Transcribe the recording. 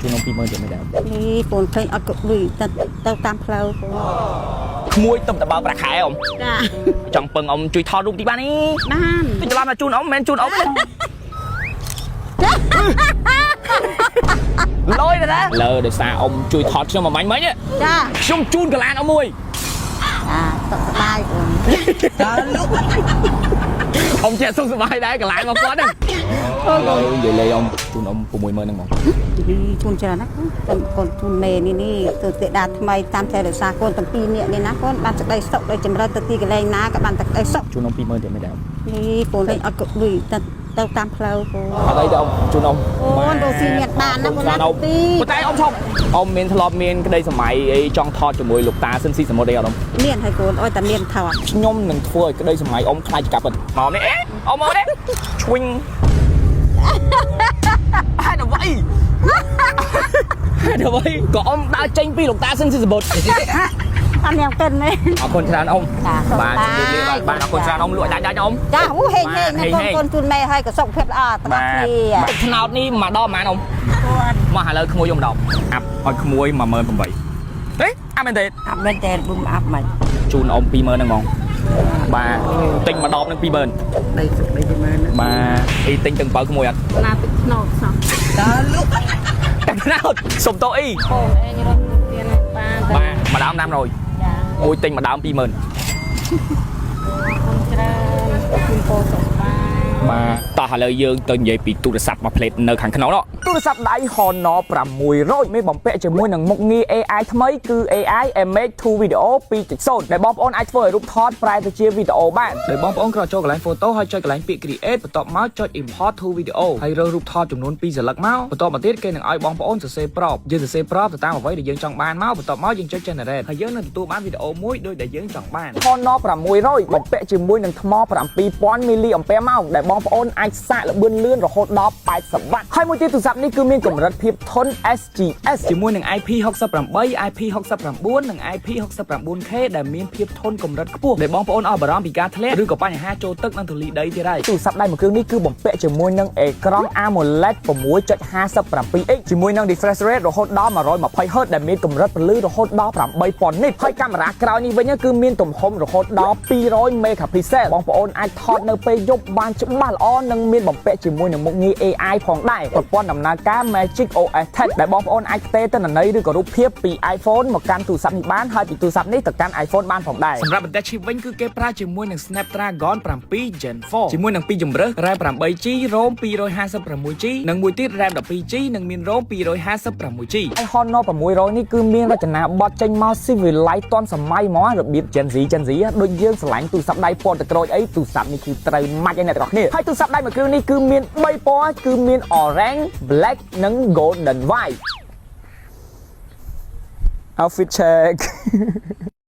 ជួនông 20,000ទៀតមិនដែរនេះកូនឃើញអត់ក៏លុយទៅតាមផ្លូវក្មួយទុំតបើប្រាក់ខែអ៊ំចាចង់ពឹងអ៊ំជួយថតរូបទីបាននេះបានទៅច្រឡំថាជូនអ៊ំមិនមែនជូនអ៊ំទេលយទៅណាលើដោយសារអ៊ំជួយថតខ្ញុំមួយមិញចាខ្ញុំជូនកលានអ៊ំមួយសុខសប្បាយកូនអ៊ំចេះសុខសប្បាយដែរកន្លែងមកគាត់ហ្នឹងឥឡូវនិយាយលេងអ៊ំជូនអ៊ំ60000ហ្នឹងមកជូនច្រើនណាកូនជូនមេនេះទៅទេដាថ្មីតាមតែរក្សាកូនទាំងពីរនាក់នេះណាកូនបានសេចក្តីសុខដោយចម្រើនទៅទីកន្លែងណាក៏បានសេចក្តីសុខជូនអ៊ំ20000ទៀតមិនដែរនេះកូនលេងអត់ក៏លុយទៅតាមផ្លូវកូនអត់អីទេអ៊ំជូនអ៊ំអូនរស់ស៊ីមានបានណាកូនណាទីតែអ៊ំឈប់អ៊ំមានធ្លាប់មានក្តីសម័យអីចង់ថតជាមួយលោកតាស៊ិនស៊ីសមុទ្រអីអត់អ៊ំមានហើយកូនអើយតែមានថតខ្ញុំនឹងធ្វើឲ្យក្តីសម័យអ៊ំខ្លាចកាប់អត់មកនេះអ៊ំមកនេះឈវិញហើយដល់វិញដល់វិញក៏អ៊ំដើរចេញពីលោកតាស៊ិនស៊ីសមុទ្រអត់ញ៉ាំកិនទេអរគុណច្រើនអ៊ំបាទជម្រាបលាបាទអរគុណច្រើនអ៊ំលក់ដាច់អ៊ំចាអូហេងកូនជូនមេឲ្យក៏សុខភាពល្អតបាត់គ្នាទឹកថ្នោតនេះមកដល់ប៉ុន្មានអ៊ំមកឥឡូវក្មួយខ្ញុំ10អាប់ឲ្យក្មួយ18000ទេអាប់មែនទេអាប់មែនទេប៊ុំអាប់មិនជូនអ៊ំ20000ហ្នឹងហ្មងបាទទិញមក10នឹង20000ដីសុខដី20000បាទអីទិញទាំងបើក្មួយអត់ណាទឹកថ្នោតសោះតើលក់ទឹកថ្នោតសុំតោអីអូអេញរត់ទៀតបាទម្ដង500ចាមួយទិញម្ដង20000ច្រើនគុំពោសុខបាទតោះឥឡូវយើងទៅនិយាយពីទូរស័ព្ទមួយផ្លេតនៅខាងក្នុងនោះទូរស័ព្ទដៃ Honor 600មានបំពាក់ជាមួយនឹងមុខងារ AI ថ្មីគឺ AI Image to Video 2.0 ដែលបងប្អូនអាចធ្វើឲ្យរូបថតប្រែទៅជាវីដេអូបានដោយបងប្អូនគ្រាន់ចូលកន្លែង Photo ហើយចុចកន្លែងពាក្យ Create បន្ទាប់មកចុច Import to Video ហើយរើសរូបថតចំនួន2សន្លឹកមកបន្ទាប់មកទៀតគេនឹងឲ្យបងប្អូនសរសេរ prompt យើងសរសេរ prompt ទៅតាមអ្វីដែលយើងចង់បានមកបន្ទាប់មកយើងចុច Generate ហើយយើងនឹងទទួលបានវីដេអូមួយដូចដែលយើងចង់បាន Honor 600បំពាក់ជាមួយនឹងថ្ម 7000 mAh មកដែលបងប្អូនអាចសាកល្បឿនលឿនរហូតដល់80 វ៉ាត់ហើយមួយទៀតទូរស័ព្ទនេះគឺមានកម្រិតភាពធន់ SGS ជាមួយនឹង IP68 IP69 និង IP69K ដែលមានភាពធន់កម្រិតខ្ពស់ដែលបងប្អូនអស់បារម្ភពីការធ្លាក់ឬក៏បញ្ហាចូលទឹកនិងធូលីដីទៀតហើយទូរស័ព្ទដៃមួយគ្រឿងនេះគឺបំពាក់ជាមួយនឹងអេក្រង់ AMOLED 6.57 ជាមួយនឹង refresh rate រហូតដល់ 120Hz ដែលមានកម្រិតពន្លឺរហូតដល់ 8000 nit ហើយកាមេរ៉ាក្រោយនេះវិញគឺមានទំហំរហូតដល់200 megapixel បងប្អូនអាចថតនៅពេលយប់បានច្បាស់ល្អនិងមានបំពាក់ជាមួយនឹងមុខងារ AI ផងដែរប្រព័ន្ធដំណើរការ Magic OS Tech ដែលបងប្អូនអាចផ្ទេរទិន្នន័យឬក៏រូបភាពពី iPhone មកកាន់ទូរស័ព្ទនេះបានហើយពីទូរស័ព្ទនេះទៅកាន់ iPhone បានផងដែរសម្រាប់បន្ទះឈីបវិញគឺគេប្រើជាមួយនឹង Snapdragon 7 Gen 4ជាមួយនឹង2ជម្រើស RAM 8GB ROM 256GB និងមួយទៀត RAM 12GB និងមាន ROM 256GB ហើយ Honor 600នេះគឺមានរចនាបថចេញមកស៊ីវិល័យទាន់សម័យហ្មងរបៀប Gen Z ដូចយើងឆ្លាញ់ទូរស័ព្ទដៃពណ៌ទឹកក្រូចអីទូរស័ព្ទនេះគឺត្រូវម៉ាច់ឯអ្នកទាំងគ្នាហើយទូរស័ព្ទដៃមួយគ្រឿងនេះគឺមាន3ពណ៌គឺមាន Orange Black និង Golden White Outfit check